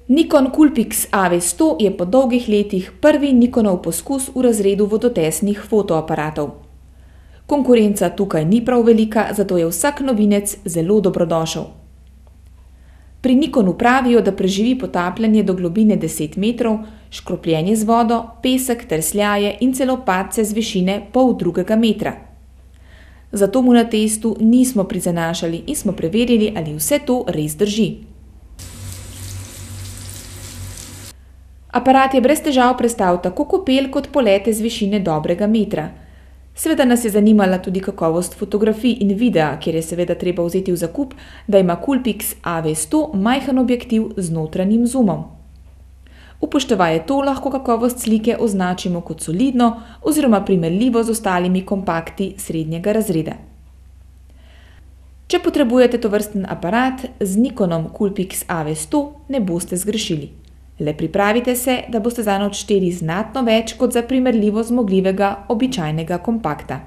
Nikon Coolpix AV100 je po dolgih letih prvi Nikonov poskus v razredu vodotesnih fotoaparatov. Konkurenca tukaj ni prav velika, zato je vsak novinec zelo dobrodošel. Pri Nikonu pravijo, da preživi potapljanje do globine 10 metrov, škropljenje z vodo, pesek, trsljaje in celo padce z višine poldrugega metra. Zato mu na testu nismo prizanašali in smo preverili, ali vse to res drži. Aparat je brez težav prestal tako kopel kot polete z višine dobrega metra. Seveda nas je zanimala tudi kakovost fotografij in videa, kjer je seveda treba vzeti v zakup, da ima Coolpix AV100 majhen objektiv z notranjim zoomom. Upoštevaje to lahko kakovost slike označimo kot solidno oziroma primerljivo z ostalimi kompakti srednjega razreda. Če potrebujete tovrsten aparat, z Nikonom Coolpix AV100 ne boste zgrešili. Le pripravite se, da boste zanj odšteli znatno več kot za primerljivo zmogljivega običajnega kompakta.